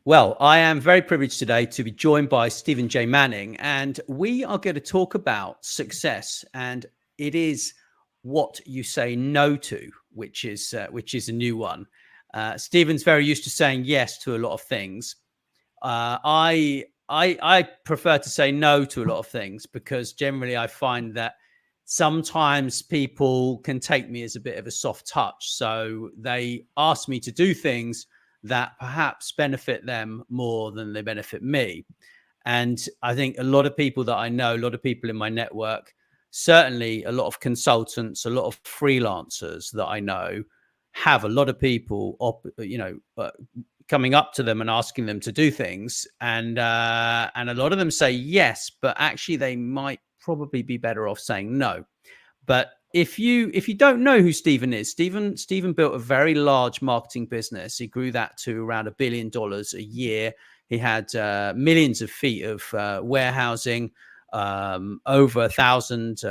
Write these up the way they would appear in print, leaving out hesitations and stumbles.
Well, I am very privileged today to be joined by Stephen J. Manning, and we are going to talk about success. And it is what you say no to, which is a new one. Stephen's very used to saying yes to a lot of things. I prefer to say no to a lot of things because generally I find that sometimes people can take me as a bit of a soft touch. So they ask me to do things that perhaps benefit them more than they benefit me. And I think a lot of people that I know, a lot of people in my network, certainly a lot of consultants, a lot of freelancers that I know have a lot of people, coming up to them and asking them to do things. And a lot of them say yes, but actually they might probably be better off saying no. But if you don't know who Stephen is, Stephen built a very large marketing business. He grew that to around $1 billion a year. He had millions of feet of warehousing, over 1,000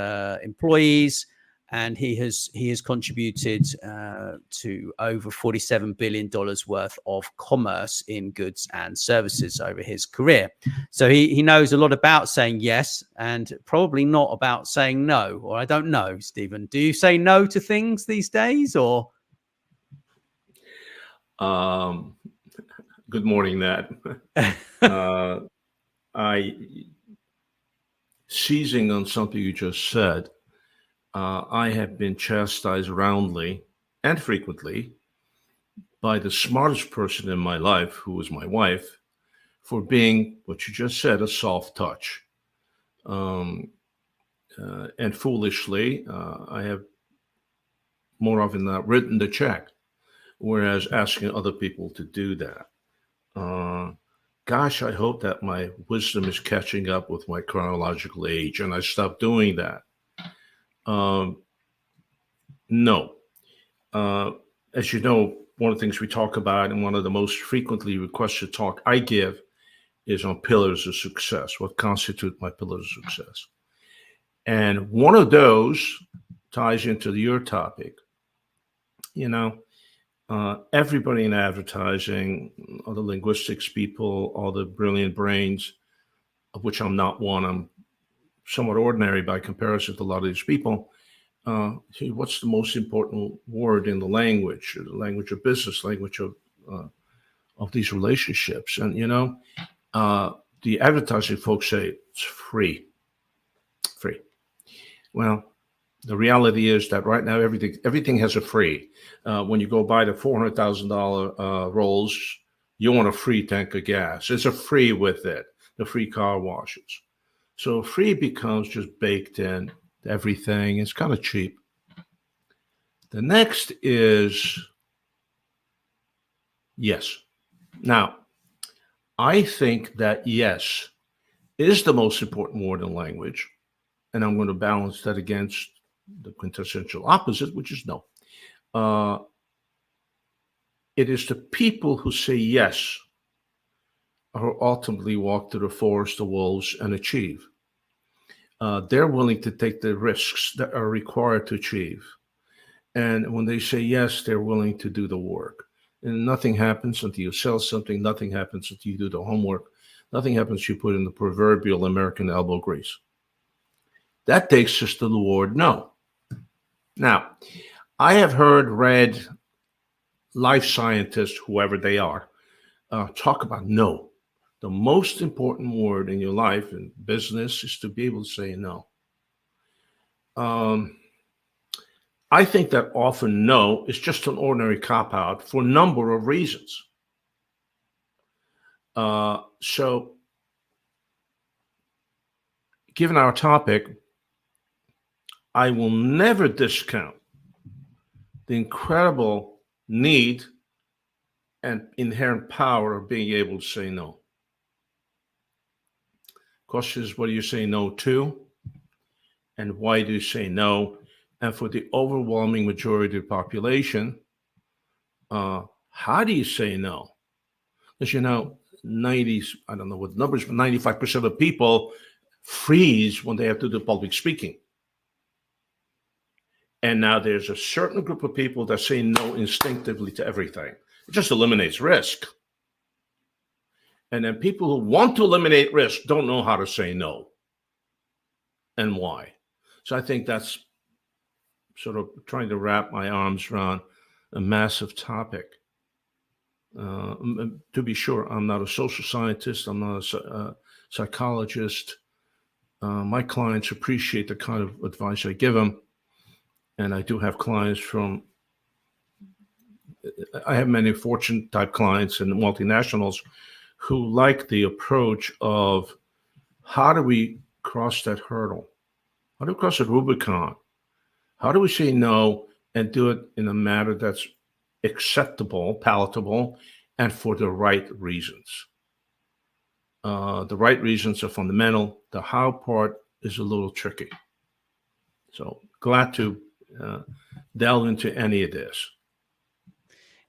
employees, and he has contributed to over $47 billion worth of commerce in goods and services over his career. So he knows a lot about saying yes and probably not about saying no. Or I don't know, Stephen. Do you say no to things these days, or? Good morning, Nat. Seizing on something you just said, I have been chastised roundly and frequently by the smartest person in my life, who is my wife, for being what you just said, a soft touch. And foolishly, I have more often not written the check, whereas asking other people to do that. Gosh, I hope that my wisdom is catching up with my chronological age and I stop doing that. No. As you know, one of the things we talk about and one of the most frequently requested talk I give is on pillars of success, what constitute my pillars of success. And one of those ties into your topic. Everybody in advertising, all the linguistics people, all the brilliant brains, of which I'm not one, I'm somewhat ordinary by comparison to a lot of these people. What's the most important word in the language of business, language of these relationships? And, the advertising folks say it's free. Well, the reality is that right now, everything has a free. When you go buy the $400,000 rolls, you want a free tank of gas. It's a free with it, the free car washes. So free becomes just baked in to everything. It's kind of cheap. The next is yes. Now, I think that yes is the most important word in language, and I'm going to balance that against the quintessential opposite, which is no. It is the people who say yes who ultimately walk through the forest of wolves and achieve. They're willing to take the risks that are required to achieve. And when they say yes, they're willing to do the work. And nothing happens until you sell something. Nothing happens until you do the homework. Nothing happens until you put in the proverbial American elbow grease. That takes us to the word no. Now, I have read life scientists, whoever they are, talk about no. The most important word in your life and business is to be able to say no. I think that often no is just an ordinary cop-out for a number of reasons. So, given our topic, I will never discount the incredible need and inherent power of being able to say no. Question is, what do you say no to? And why do you say no? And for the overwhelming majority of the population, how do you say no? Because 90s, I don't know what the numbers, but 95% of people freeze when they have to do public speaking. And now there's a certain group of people that say no instinctively to everything. It just eliminates risk. And then people who want to eliminate risk don't know how to say no and why. So I think that's sort of trying to wrap my arms around a massive topic. To be sure, I'm not a social scientist. I'm not a psychologist. My clients appreciate the kind of advice I give them. And I do have clients I have many Fortune type clients and multinationals who like the approach of how do we cross that hurdle? How do we cross the Rubicon? How do we say no and do it in a manner that's acceptable, palatable, and for the right reasons? The right reasons are fundamental. The how part is a little tricky. So glad to delve into any of this.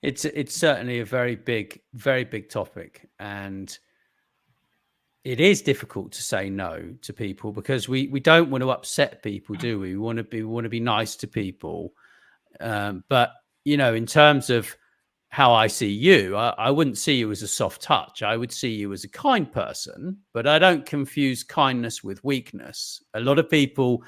It's certainly a very big topic, and it is difficult to say no to people because we don't want to upset people, do we? We want to be nice to people, but in terms of how I see you, I wouldn't see you as a soft touch. I would see you as a kind person, but I don't confuse kindness with weakness. A lot of people,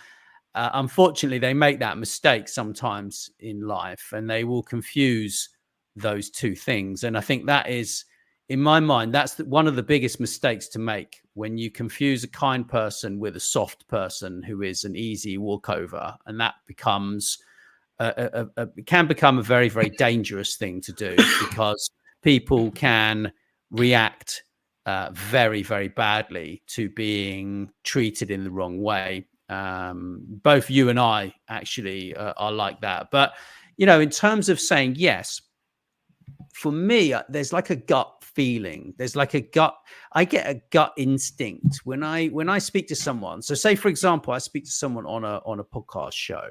unfortunately, they make that mistake sometimes in life, and they will confuse those two things. And I think that is, in my mind, that's one of the biggest mistakes to make, when you confuse a kind person with a soft person who is an easy walkover, and that becomes it can become a very, very dangerous thing to do, because people can react very, very badly to being treated in the wrong way. Both you and I actually are like that. But in terms of saying yes, for me, there's like a gut feeling. There's like I get a gut instinct when I speak to someone. So say, for example, I speak to someone on a podcast show,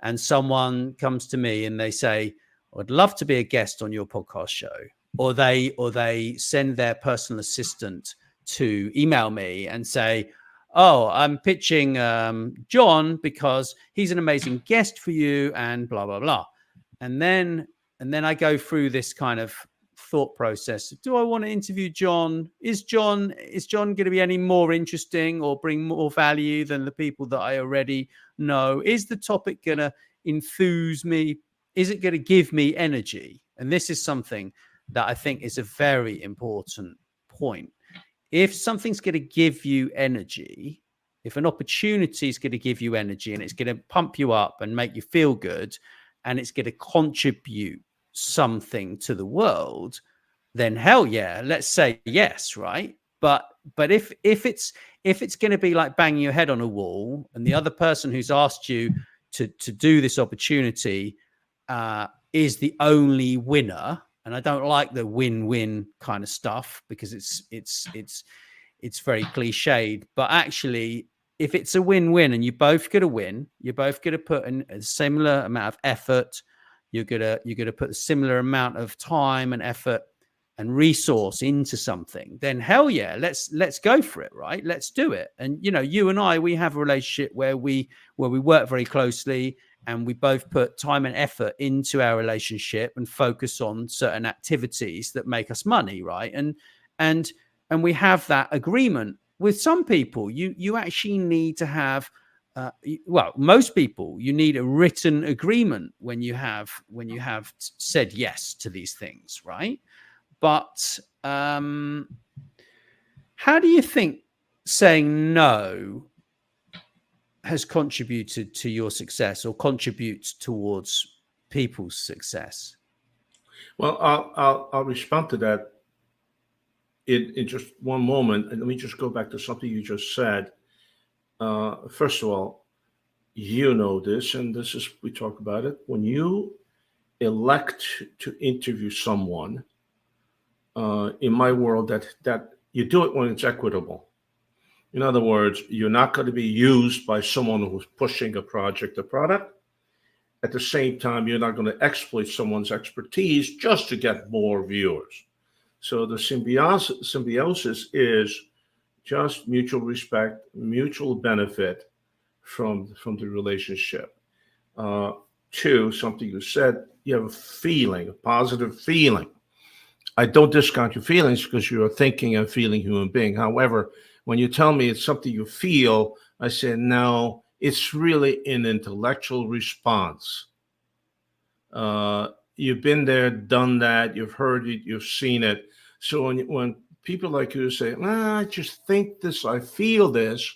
and someone comes to me and they say, I'd love to be a guest on your podcast show. Or they send their personal assistant to email me and say, oh, I'm pitching John because he's an amazing guest for you, and blah, blah, blah. And then I go through this kind of thought process. Do I want to interview John? Is John going to be any more interesting or bring more value than the people that I already know? Is the topic going to enthuse me? Is it going to give me energy? And this is something that I think is a very important point. If something's going to give you energy, if an opportunity is going to give you energy, and it's going to pump you up and make you feel good, and it's going to contribute something to the world, then hell yeah, let's say yes, right? But if it's going to be like banging your head on a wall, and the other person who's asked you to do this opportunity is the only winner, and I don't like the win-win kind of stuff, because it's very cliched, but actually, if it's a win-win and you're both going to win, you're both going to put in a similar amount of effort, you're going to put a similar amount of time and effort and resource into something, then hell yeah, let's go for it, right? Let's do it. And you and I, we have a relationship where we work very closely, and we both put time and effort into our relationship and focus on certain activities that make us money, right? And we have that agreement. With some people, you actually need to have, most people, you need a written agreement when you have said yes to these things, right? But how do you think saying no has contributed to your success, or contributes towards people's success? Well, I'll respond to that in just one moment. And let me just go back to something you just said. First of all, you know this, and we talk about it. When you elect to interview someone, in my world, that you do it when it's equitable. In other words, you're not going to be used by someone who's pushing a project or product. At the same time, you're not going to exploit someone's expertise just to get more viewers. So the symbiosis is just mutual respect, mutual benefit from the relationship. Two, something you said, you have a feeling, a positive feeling I don't discount your feelings because you're a thinking and feeling human being. However, when you tell me it's something you feel, I say, no, it's really an intellectual response. You've been there, done that, you've heard it, you've seen it. So when people like you say, I just think this, I feel this,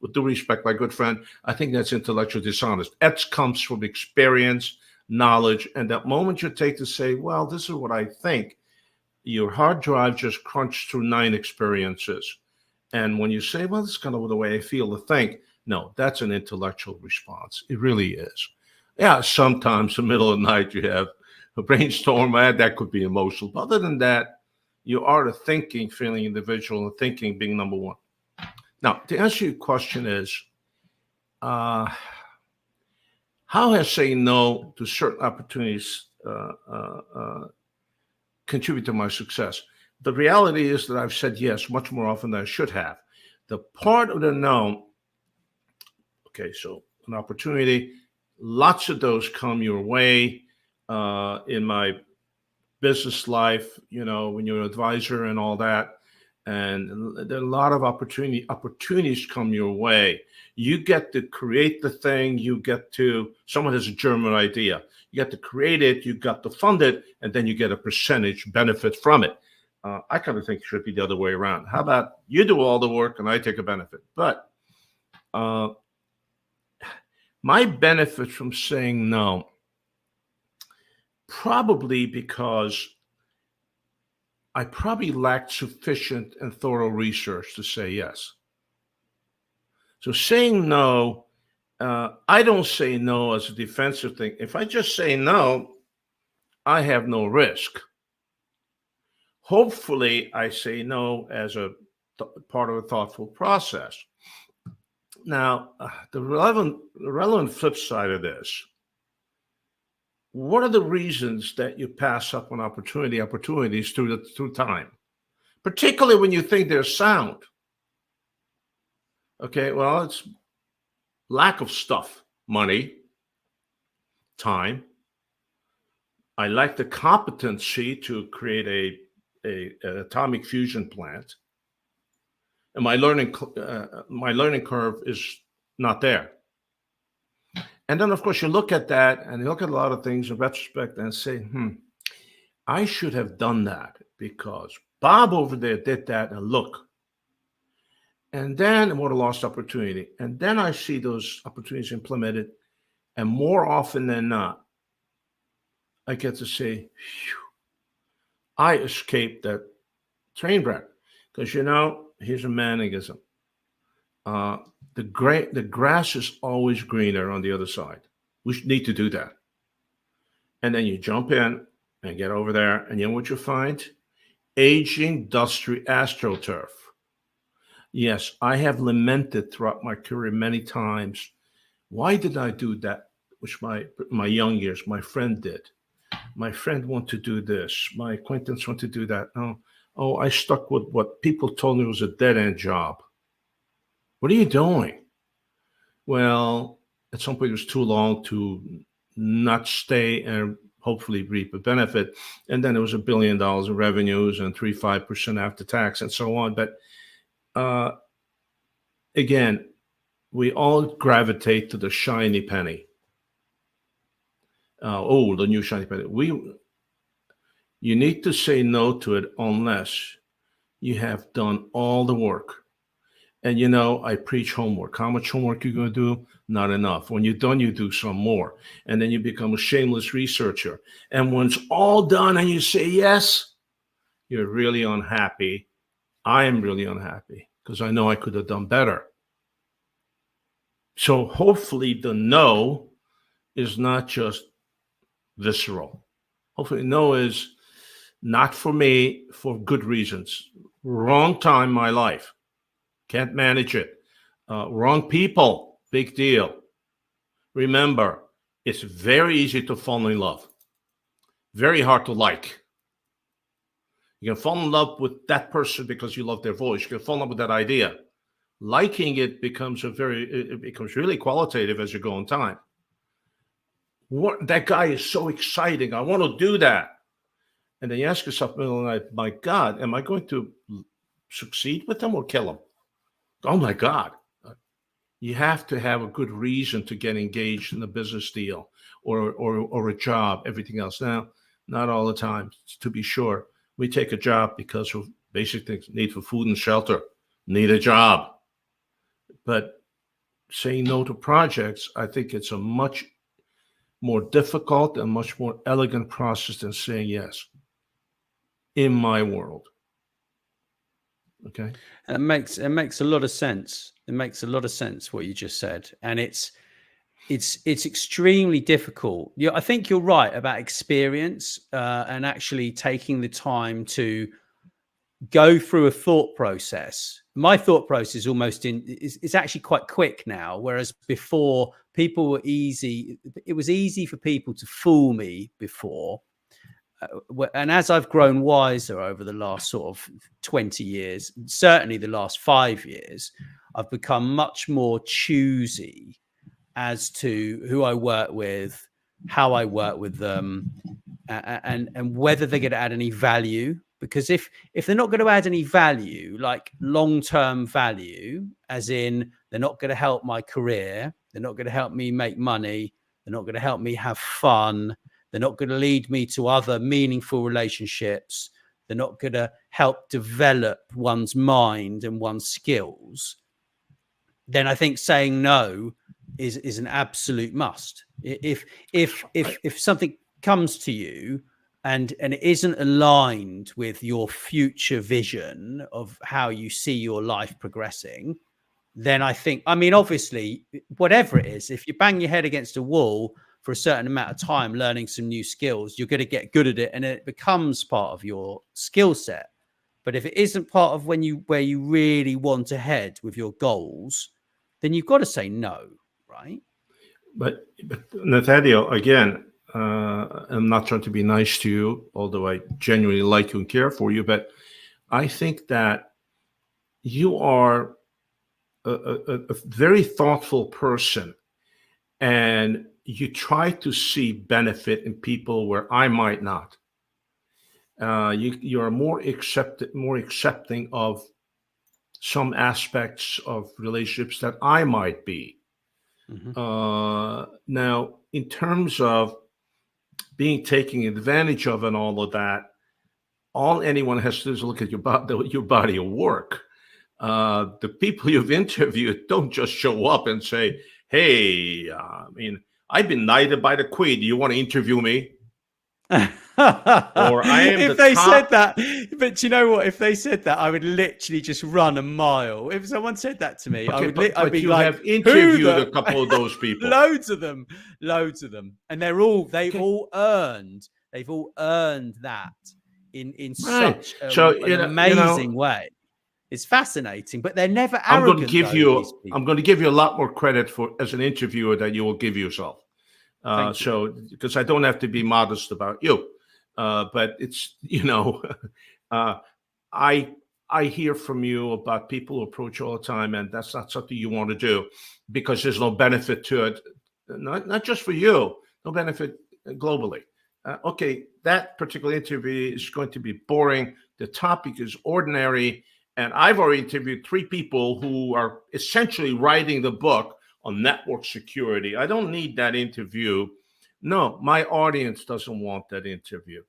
with due respect, my good friend, I think that's intellectually dishonest. That comes from experience, knowledge, and that moment you take to say, well, this is what I think, your hard drive just crunched through 9 experiences. And when you say, well, this is kind of the way I feel to think, no, that's an intellectual response. It really is. Yeah, sometimes in the middle of the night you have a brainstorm, that could be emotional. But other than that, you are a thinking, feeling individual, and thinking being number one. Now, to answer your question is, how has saying no to certain opportunities contribute to my success? The reality is that I've said yes much more often than I should have. The part of the no, okay, so an opportunity, lots of those come your way in my business life, when you're an advisor and all that. And there are a lot of opportunities come your way. You get to create the thing. Someone has a German idea. You get to create it. You got to fund it, and then you get a percentage benefit from it. I kind of think it should be the other way around. How about you do all the work and I take a benefit? But my benefit from saying no, probably because I probably lacked sufficient and thorough research to say yes. So saying no, I don't say no as a defensive thing. If I just say no, I have no risk. Hopefully, I say no as a part of a thoughtful process. Now, the relevant flip side of this, what are the reasons that you pass up on opportunities through time, particularly when you think they're sound? Okay, well, it's lack of stuff, money, time. I lack the competency to create an atomic fusion plant, and my learning curve is not there. And then, of course, you look at that and you look at a lot of things in retrospect and say, I should have done that because Bob over there did that, and look. And then what a lost opportunity. And then I see those opportunities implemented, and more often than not, I get to say, I escaped that train wreck. Because, here's a mannerism. The grass is always greener on the other side. We need to do that. And then you jump in and get over there, and you know what you find? Aging, dusty astroturf. Yes, I have lamented throughout my career many times. Why did I do that? Which my young years, my friend did. My friend wanted to do this. My acquaintance wanted to do that. Oh, I stuck with what people told me was a dead-end job. What are you doing? Well, at some point it was too long to not stay and hopefully reap a benefit. And then it was $1 billion in revenues and 3-5% after tax and so on. But again, we all gravitate to the shiny penny. The new shiny penny. You need to say no to it unless you have done all the work. And I preach homework. How much homework you going to do? Not enough. When you're done, you do some more. And then you become a shameless researcher. And when it's all done and you say yes, you're really unhappy. I am really unhappy because I know I could have done better. So hopefully the no is not just visceral. Hopefully no is not for me for good reasons. Wrong time in my life. Can't manage it. Wrong people. Big deal. Remember, it's very easy to fall in love. Very hard to like. You can fall in love with that person because you love their voice. You can fall in love with that idea. Liking it becomes really qualitative as you go in time. That guy is so exciting. I want to do that. And then you ask yourself in the middle of the night, my God, am I going to succeed with them or kill them? Oh my God. You have to have a good reason to get engaged in a business deal or a job, everything else. Now, not all the time, to be sure. We take a job because of basic things, need for food and shelter, need a job. But saying no to projects, I think it's a much more difficult and much more elegant process than saying yes in my world. Okay. It makes a lot of sense. It makes a lot of sense what you just said, and it's extremely difficult. I think you're right about experience and actually taking the time to go through a thought process. My thought process is almost is actually quite quick now, whereas before people were easy. It was easy for people to fool me before. And as I've grown wiser over the last sort of 20 years, certainly the last 5 years, I've become much more choosy as to who I work with, how I work with them, and whether they're going to add any value. Because if they're not going to add any value, like long-term value, as in they're not going to help my career, they're not going to help me make money, they're not going to help me have fun, they're not going to lead me to other meaningful relationships, they're not going to help develop one's mind and one's skills, then I think saying no is an absolute must. If something comes to you and it isn't aligned with your future vision of how you see your life progressing, then I think, I mean, obviously, whatever it is, if you bang your head against a wall for a certain amount of time learning some new skills, you're going to get good at it and it becomes part of your skill set. But if it isn't part of where you really want to head with your goals, then you've got to say no, right? But Nathaniel, again, I'm not trying to be nice to you, although I genuinely like you and care for you, but I think that you are a very thoughtful person, and you try to see benefit in people where I might not. You are more accepting of some aspects of relationships that I might be. Now, in terms of being taken advantage of and all of that, all anyone has to do is look at your body of work. The people you've interviewed don't just show up and say, "Hey, I mean, I've been knighted by the Queen. Do you want to interview me?" Or I am if they said that, but you know what? If they said that, I would literally just run a mile. If someone said that to me, okay, I'd be you like, have interviewed a couple of those people. loads of them, and they've all earned that in such an amazing way. It's fascinating, but they're never arrogant. I'm going to give you a lot more credit as an interviewer than you will give yourself. So because I don't have to be modest about you. But it's, I hear from you about people who approach all the time, and that's not something you want to do because there's no benefit to it, not just for you, no benefit globally. Okay, that particular interview is going to be boring. The topic is ordinary, and I've already interviewed 3 people who are essentially writing the book on network security. I don't need that interview. No, my audience doesn't want that interview.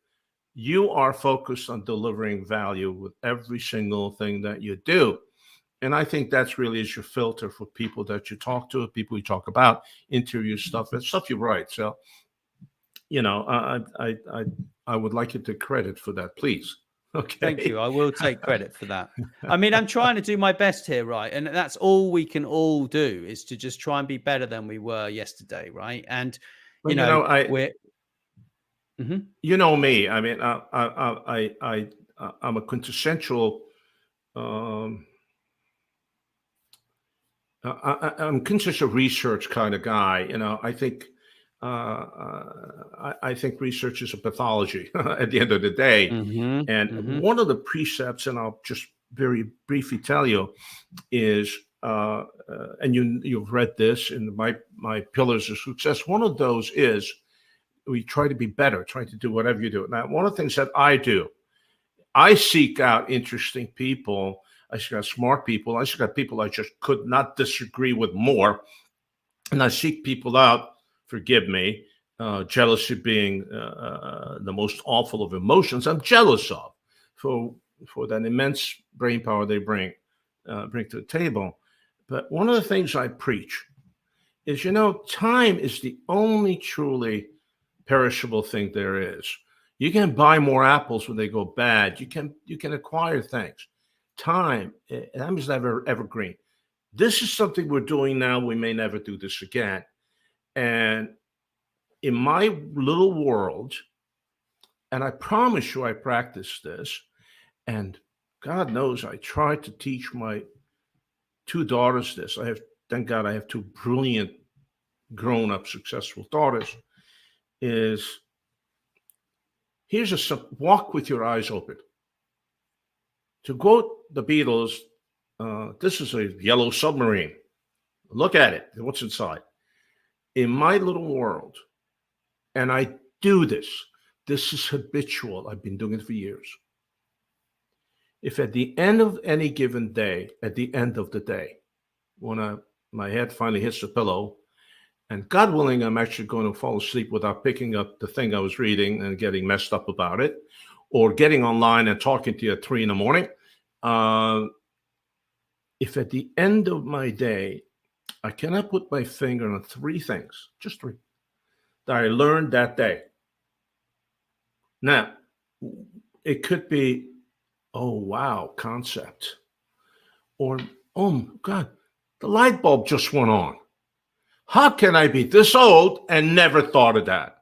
You are focused on delivering value with every single thing that you do. And I think that's really is your filter for people that you talk to, people you talk about, interview stuff, and stuff you write. So, I would like you to credit for that, please. Okay. Thank you. I will take credit for that. I mean, I'm trying to do my best here, right? And that's all we can all do is to just try and be better than we were yesterday, right? And we're you know me. I mean, I'm a quintessential. I'm quintessential research kind of guy. I think. I think research is a pathology at the end of the day. One of the precepts, and I'll just very briefly tell you, is, and you've read this in my Pillars of Success. One of those is we try to be better, try to do whatever you do. Now, one of the things that I do, I seek out interesting people. I seek out smart people. I seek out people I just could not disagree with more. And I seek people out, forgive me, jealousy being the most awful of emotions I'm jealous of for that immense brain power they bring to the table. But one of the things I preach is, time is the only truly perishable thing there is. You can buy more apples when they go bad. You can acquire things. Time is never evergreen. This is something we're doing now. We may never do this again. And in my little world, and I promise you I practice this, and God knows I try to teach my two daughters this. Thank God I have two brilliant, grown-up, successful daughters, here's a walk with your eyes open. To quote the Beatles, this is a yellow submarine. Look at it. What's inside? In my little world, and I do this is habitual. I've been doing it for years. If at the end of any given day, at the end of the day, when my head finally hits the pillow, and God willing, I'm actually going to fall asleep without picking up the thing I was reading and getting messed up about it, or getting online and talking to you at 3 a.m. If at the end of my day, I cannot put my finger on 3 things, just 3, that I learned that day. Now, it could be, oh, wow, concept. Or, oh, God, the light bulb just went on. How can I be this old and never thought of that?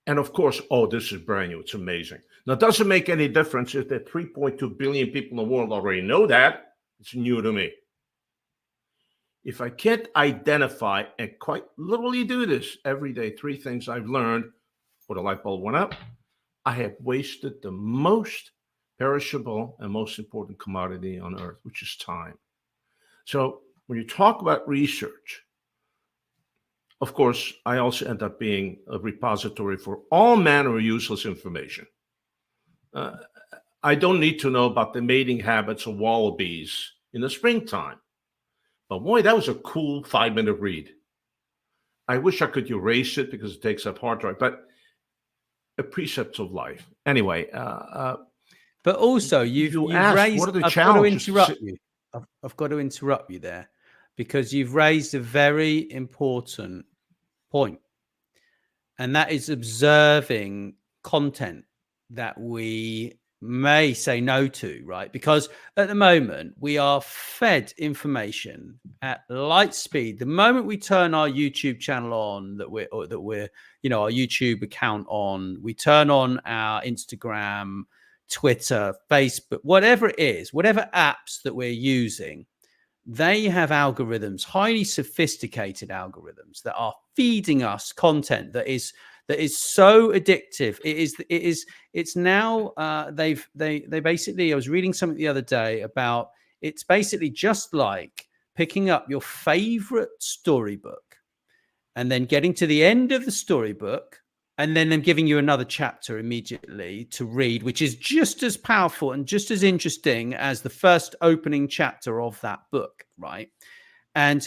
And of course, oh, this is brand new. It's amazing. Now, it doesn't make any difference if there are 3.2 billion people in the world already know that. It's new to me. If I can't identify and quite literally do this every day, 3 things I've learned, or the light bulb went up, I have wasted the most perishable and most important commodity on earth, which is time. So when you talk about research, of course, I also end up being a repository for all manner of useless information. I don't need to know about the mating habits of wallabies in the springtime. But boy, that was a cool 5-minute read. I wish I could erase it because it takes up hard drive, but a precepts of life. Anyway. But also, you've asked, raised, what are the I've challenges? got to interrupt you. I've got to interrupt you there, because you've raised a very important point. And that is observing content that we may say no to, right? Because at the moment we are fed information at light speed. The moment we turn our YouTube channel on, that we're our YouTube account on, we turn on our Instagram, Twitter, Facebook, whatever it is, whatever apps that we're using, they have algorithms, highly sophisticated algorithms, that are feeding us content that is so addictive. It's now they basically, I was reading something the other day about, it's basically just like picking up your favorite storybook and then getting to the end of the storybook and then them giving you another chapter immediately to read, which is just as powerful and just as interesting as the first opening chapter of that book, right? And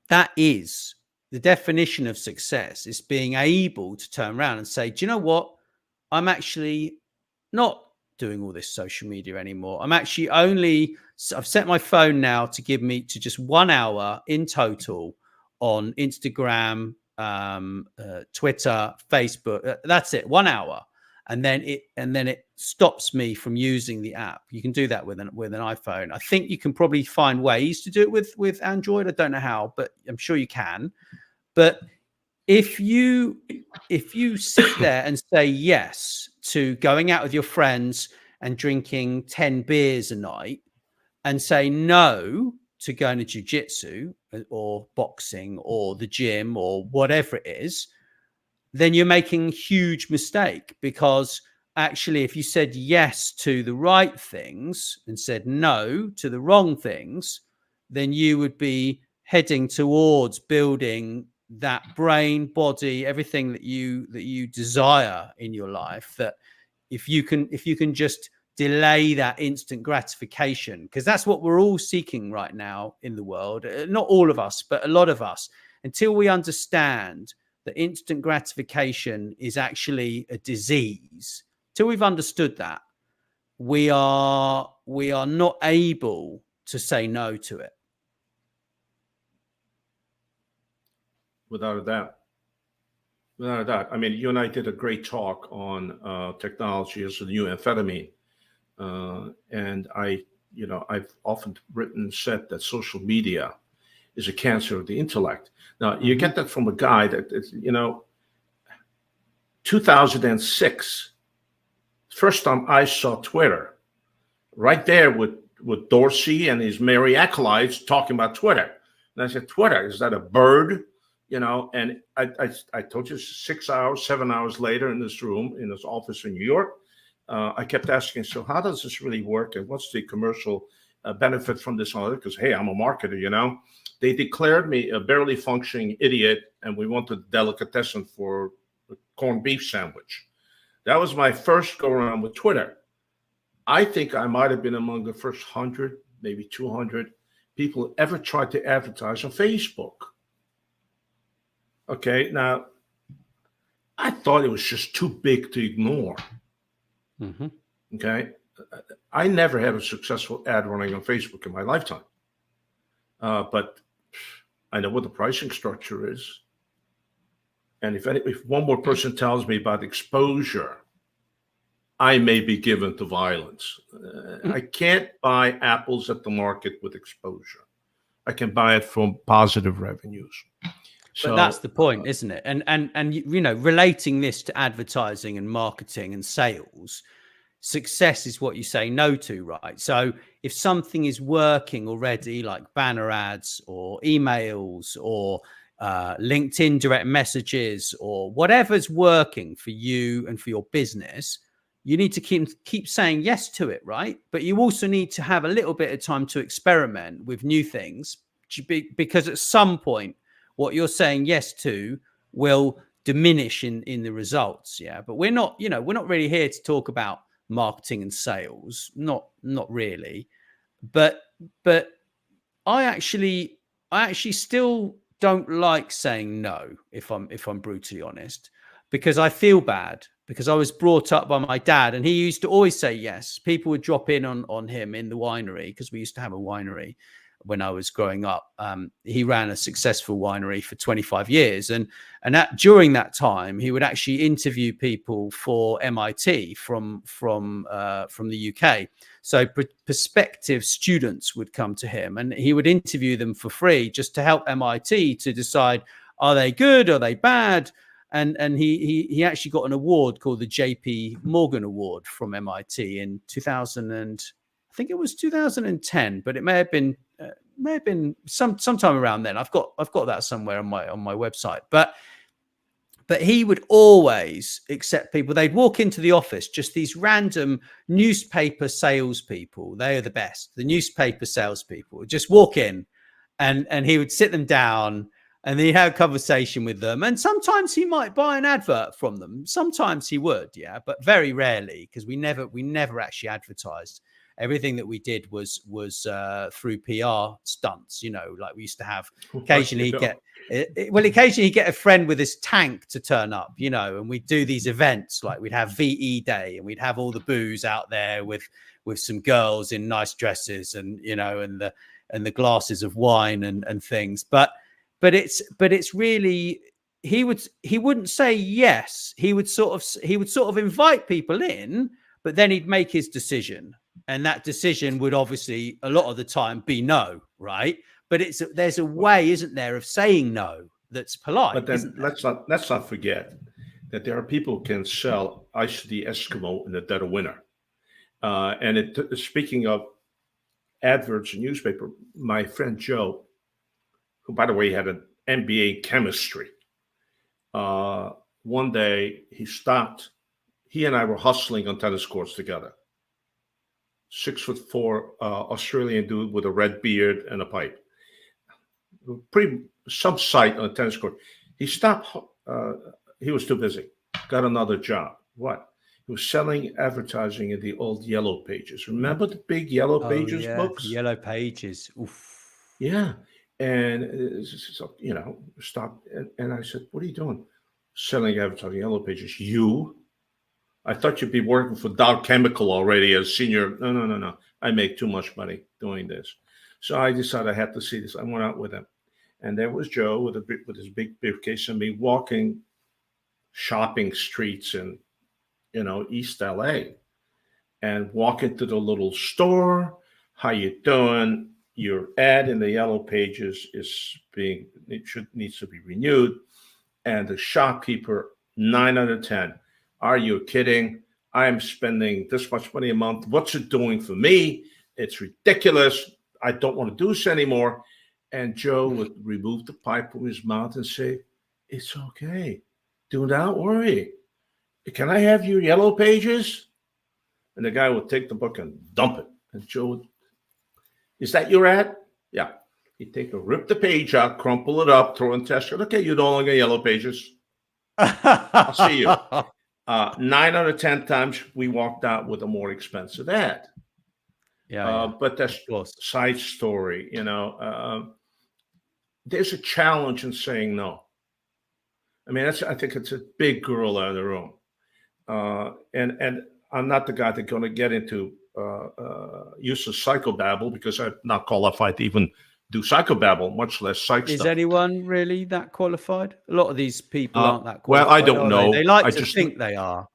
that is the definition of success, is being able to turn around and say, do you know what? I'm actually not doing all this social media anymore. I've set my phone now to give me to just 1 hour in total on Instagram, Twitter, Facebook. That's it, 1 hour. And then it stops me from using the app. You can do that with an iPhone. I think you can probably find ways to do it with Android. I don't know how, but I'm sure you can. But if you sit there and say yes to going out with your friends and drinking 10 beers a night, and say no to going to jiu-jitsu or boxing or the gym or whatever it is, then you're making a huge mistake. Because actually, if you said yes to the right things and said no to the wrong things, then you would be heading towards building that brain, body, everything that you desire in your life, that if you can just delay that instant gratification, because that's what we're all seeking right now in the world, not all of us, but a lot of us, until we understand that instant gratification is actually a disease, till we've understood that, we are not able to say no to it. Without a doubt. Without a doubt. I mean, you and I did a great talk on technology as a new amphetamine. And I've often written and said that social media is a cancer of the intellect. Now, you get that from a guy that, 2006, first time I saw Twitter, right there with Dorsey and his merry acolytes talking about Twitter. And I said, Twitter, is that a bird? And I told you 6 hours, 7 hours later in this room, in this office in New York, I kept asking, so how does this really work? And what's the commercial benefit from this? Because, hey, I'm a marketer, They declared me a barely functioning idiot, and we wanted a delicatessen for a corned beef sandwich. That was my first go around with Twitter. I think I might have been among the first 100, maybe 200 people who ever tried to advertise on Facebook. Okay, now, I thought it was just too big to ignore. Okay, I never had a successful ad running on Facebook in my lifetime. But I know what the pricing structure is. And if one more person tells me about exposure, I may be given to violence. I can't buy apples at the market with exposure. I can buy it from positive revenues. But that's the point, isn't it? And relating this to advertising and marketing and sales, success is what you say no to, right? So if something is working already, like banner ads or emails or LinkedIn direct messages or whatever's working for you and for your business, you need to keep saying yes to it, right? But you also need to have a little bit of time to experiment with new things, because at some point, what you're saying yes to will diminish in the results. Yeah. But we're not really here to talk about marketing and sales. Not really. But I actually still don't like saying no, if I'm brutally honest, because I feel bad, because I was brought up by my dad and he used to always say yes. People would drop in on him in the winery, because we used to have a winery when I was growing up. He ran a successful winery for 25 years. And during that time, he would actually interview people for MIT from the UK. So prospective students would come to him and he would interview them for free, just to help MIT to decide, are they good? Are they bad? And he actually got an award called the JP Morgan Award from MIT in 2010, but it may have been sometime around then. I've got that somewhere on my website. But he would always accept people. They'd walk into the office, just these random newspaper salespeople. They are the best. The newspaper salespeople would just walk in, and he would sit them down, and then he'd have a conversation with them. And sometimes he might buy an advert from them. Sometimes he would, yeah, but very rarely, because we never actually advertised. Everything that we did was through PR stunts, like we used to have. Occasionally he'd get a friend with his tank to turn up, and we'd do these events, like we'd have VE Day, and we'd have all the booze out there with some girls in nice dresses, and and the glasses of wine and things. But it's really, he wouldn't say yes. He would sort of invite people in, but then he'd make his decision. And that decision would obviously a lot of the time be no, right? But there's a way, isn't there, of saying no that's polite. But then let's not forget that there are people who can sell ice to the Eskimo in the dead of winter. Speaking of adverts in newspaper, my friend Joe, who by the way had an MBA in chemistry, one day he stopped. He and I were hustling on tennis courts together. 6'4" Australian dude with a red beard and a pipe. Pretty some sight on a tennis court. He stopped. He was too busy. Got another job. What? He was selling advertising in the old Yellow Pages. Remember the big Yellow Oh Pages yeah, books? the Yellow Pages. Oof. Yeah. And so, stopped. And I said, "What are you doing?" Selling advertising, Yellow Pages. You? I thought you'd be working for Dow Chemical already as senior. No, no, no, no. I make too much money doing this. So I decided I had to see this. I went out with him. And there was Joe with his big briefcase and me walking shopping streets in, East LA, and walk into the little store. How you doing? Your ad in the Yellow Pages needs to be renewed. And the shopkeeper, 9 out of 10. Are you kidding? I'm spending this much money a month. What's it doing for me? It's ridiculous. I don't want to do this anymore. And Joe would remove the pipe from his mouth and say, "It's okay. Do not worry. Can I have your Yellow Pages?" And the guy would take the book and dump it. And Joe would, "Is that your ad?" "Yeah." He'd rip the page out, crumple it up, throw it in the trash. "Okay, you no longer Yellow Pages. I'll see you." 9 out of 10 times we walked out with a more expensive ad. Yeah, but that's side story. There's a challenge in saying no. I mean, I think it's a big gorilla in the room. And I'm not the guy that's going to get into use of psychobabble, because I'm not qualified to even do psychobabble, much less psych stuff. Is anyone really that qualified? A lot of these people aren't that qualified. Well, I don't know. They like to think they are.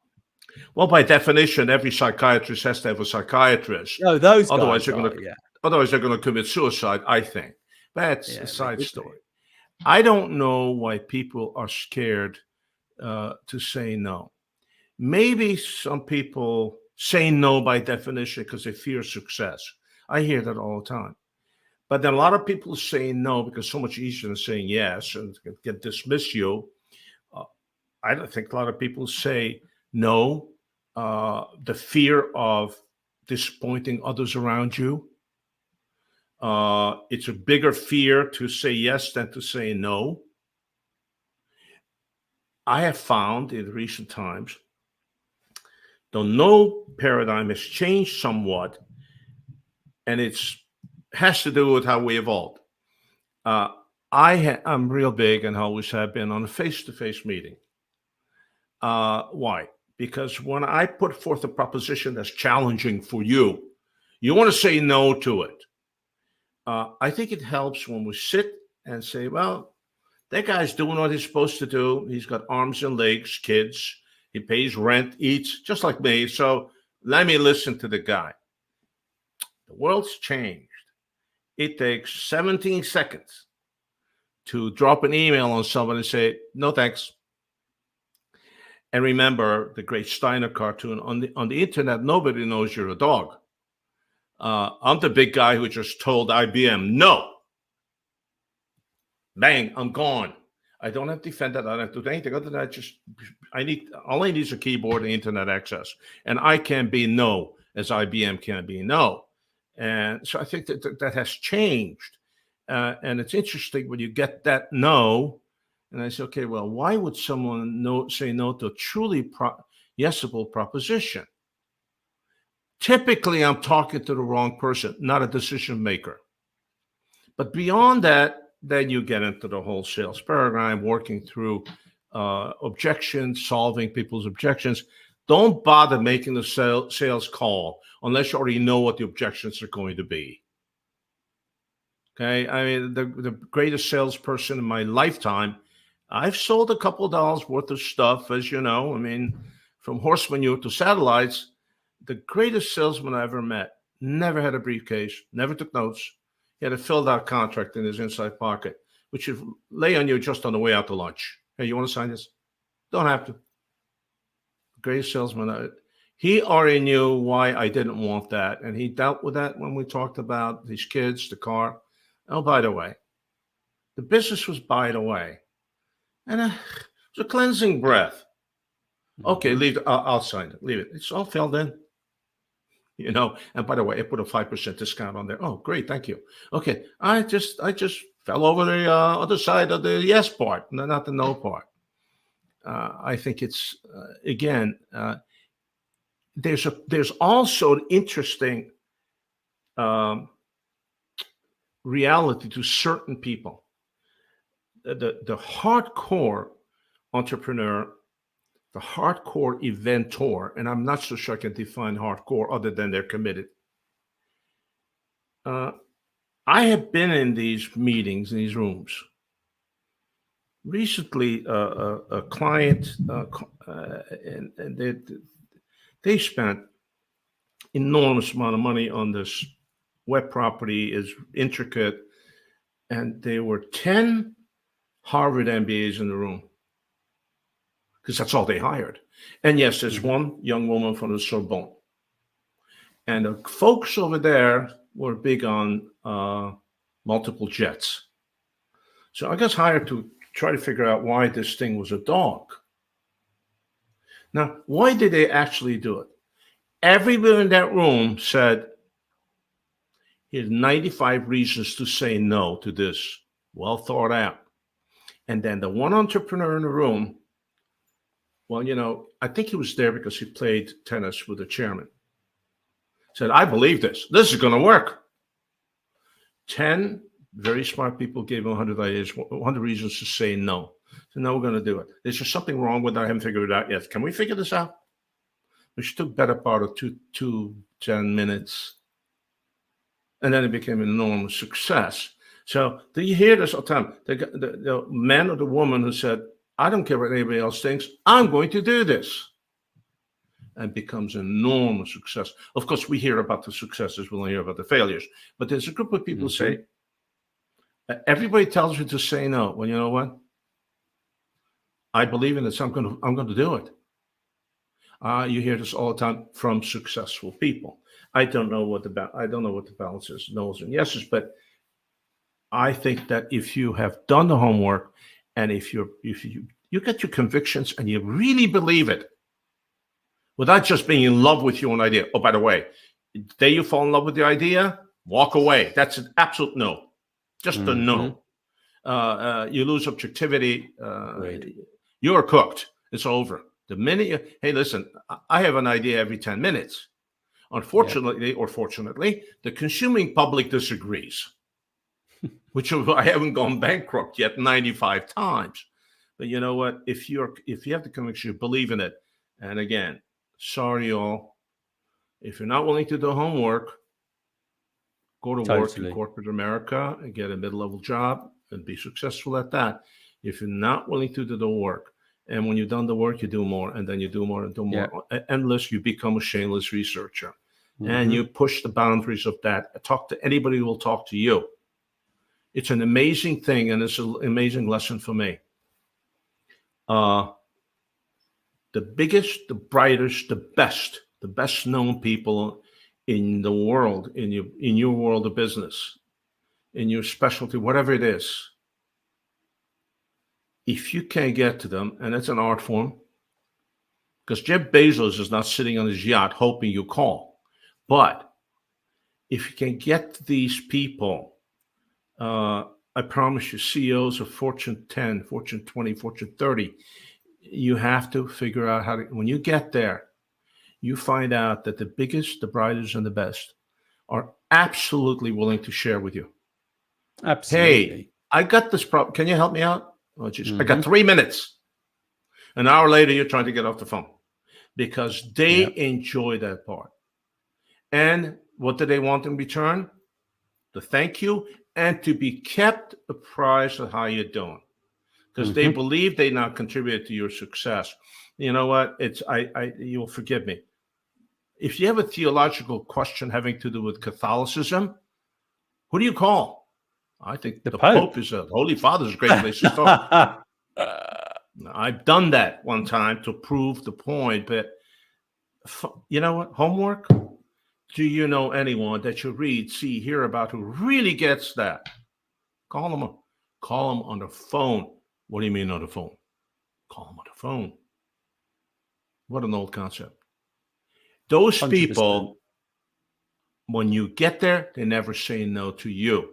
Well, by definition, every psychiatrist has to have a psychiatrist. No, those otherwise guys Otherwise, they're going to commit suicide, I think. That's a side story. I don't know why people are scared to say no. Maybe some people say no by definition because they fear success. I hear that all the time. But then a lot of people say no because it's so much easier than saying yes and can dismiss you. I don't think a lot of people say no. The fear of disappointing others around you. It's a bigger fear to say yes than to say no. I have found in recent times, the no paradigm has changed somewhat, and it has to do with how we evolved. I'm real big, and always have been, on a face-to-face meeting. Why? Because when I put forth a proposition that's challenging for you, you want to say no to it. I think it helps when we sit and say, well, that guy's doing what he's supposed to do. He's got arms and legs, kids. He pays rent, eats, just like me. So let me listen to the guy. The world's changed. It takes 17 seconds to drop an email on someone and say, "No, thanks." And remember the great Steiner cartoon, on the internet, nobody knows you're a dog. I'm the big guy who just told IBM, no. Bang, I'm gone. I don't have to defend that. I don't have to do anything other than that. All I need is a keyboard and internet access. And I can be no as IBM can be no. And so I think that has changed. And it's interesting when you get that no, and I say, okay, well, why would someone say no to a truly yesable proposition? Typically, I'm talking to the wrong person, not a decision maker. But beyond that, then you get into the whole sales paradigm, working through objections, solving people's objections. Don't bother making the sales call unless you already know what the objections are going to be. Okay, I mean, the greatest salesperson in my lifetime, I've sold a couple of dollars worth of stuff, as you know. I mean, from horse manure to satellites. The greatest salesman I ever met never had a briefcase, never took notes. He had a filled out contract in his inside pocket, which would lay on you just on the way out to lunch. Hey, you want to sign this? Don't have to. Greatest salesman. He already knew why I didn't want that. And he dealt with that when we talked about his kids, the car. Oh, by the way, the business was by the way. And it was a cleansing breath. Okay, leave it. I'll sign it. Leave it. It's all filled in. And by the way, I put a 5% discount on there. Oh, great. Thank you. Okay. I just fell over the other side of the yes part, not the no part. I think it's again. There's also an interesting reality to certain people. The hardcore entrepreneur, the hardcore inventor, and I'm not so sure I can define hardcore other than they're committed. I have been in these meetings, in these rooms. Recently, a client, and they spent enormous amount of money on this web property, is intricate, and there were 10 Harvard MBAs in the room because that's all they hired. And yes, there's one young woman from the Sorbonne. And the folks over there were big on multiple jets. So I got hired to try to figure out why this thing was a dog. Now, why did they actually do it? Everyone in that room said, here's 95 reasons to say no to this. Well thought out. And then the one entrepreneur in the room, well, I think he was there because he played tennis with the chairman, said, I believe this. This is going to work. 10 very smart people gave him 100 ideas, 100 reasons to say no. So no, we're going to do it. There's just something wrong with it. I haven't figured it out yet. Can we figure this out? Which took better part of 10 minutes. And then it became an enormous success. So do you hear this all the time? The man or the woman who said, I don't care what anybody else thinks, I'm going to do this. And becomes an enormous success. Of course, we hear about the successes, we don't hear about the failures. But there's a group of people who say, everybody tells you to say no. Well, you know what? I believe in this. I'm going to do it. You hear this all the time from successful people. I don't know what the balance is, no's and yeses, but I think that if you have done the homework and if you get your convictions and you really believe it, without just being in love with your own idea. Oh, by the way, the day you fall in love with the idea, walk away. That's an absolute no. Just a no. You lose objectivity. You're cooked. It's over. The minute hey, listen, I have an idea every 10 minutes. Unfortunately, or fortunately, the consuming public disagrees, which I haven't gone bankrupt yet 95 times. But you know what? If you have the conviction, you believe in it. And again, sorry, y'all. If you're not willing to do homework, go to work in corporate America and get a mid-level job and be successful at that. If you're not willing to do the work, and when you've done the work, you do more, and then you do more and do more. Endless, you become a shameless researcher. And you push the boundaries of that. Talk to anybody who will talk to you. It's an amazing thing, and it's an amazing lesson for me. The biggest, the brightest, the best known people in the world, in your world of business, in your specialty, whatever it is, if you can't get to them, and it's an art form, because Jeff Bezos is not sitting on his yacht hoping you call. But if you can get to these people, I promise you, CEOs of Fortune 10, Fortune 20, Fortune 30, you have to figure out how to, when you get there, you find out that the biggest, the brightest, and the best are absolutely willing to share with you. Absolutely. Hey, I got this problem. Can you help me out? Oh, geez. I got 3 minutes. An hour later, you're trying to get off the phone because they enjoy that part. And what do they want in return? The thank you and to be kept apprised of how you're doing, because they believe they now contribute to your success. You know what? You'll forgive me. If you have a theological question having to do with Catholicism, who do you call? I think the Pope is the Holy Father is a great place to start. I've done that one time to prove the point, but you know what? Homework. Do you know anyone that you read, see, hear about who really gets that? Call them up. Call them on the phone. What do you mean on the phone? Call them on the phone. What an old concept. Those 100%. People, when you get there, they never say no to you.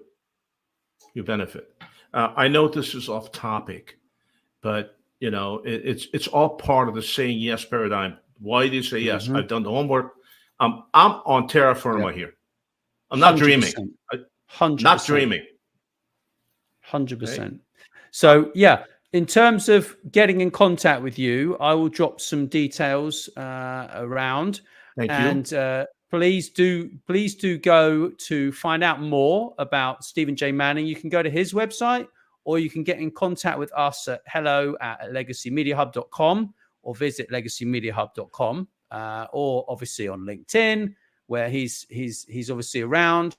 you benefit. I know this is off topic, but it's all part of the saying yes paradigm. Why do you say yes? I've done the homework. I'm on terra firma here. I'm not 100%. dreaming. 100%. Not dreaming. 100%. Okay. So yeah, in terms of getting in contact with you, I will drop some details around. Thank you. And please do go to find out more about Stephen J. Manning. You can go to his website, or you can get in contact with us at hello@legacymediahub.com, or visit legacymediahub.com, or obviously on LinkedIn, where he's obviously around.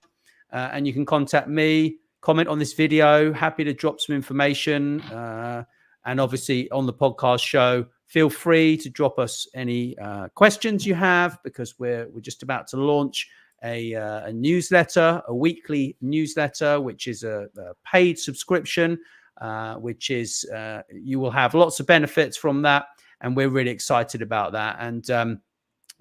And you can contact me, comment on this video. Happy to drop some information. And obviously on the podcast show, feel free to drop us any questions you have, because we're just about to launch a newsletter, a weekly newsletter, which is a paid subscription, which is you will have lots of benefits from that. And we're really excited about that. And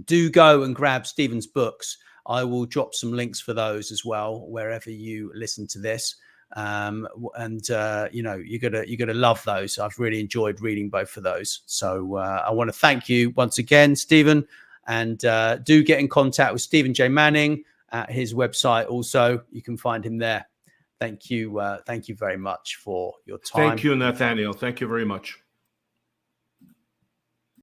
do go and grab Stephen's books. I will drop some links for those as well, wherever you listen to this. You're gonna love those. I've really enjoyed reading both of those. So I want to thank you once again, Stephen, and do get in contact with Stephen J. Manning at his website. Also, you can find him there. Thank you very much for your time. Thank you, Nathaniel. Thank you very much.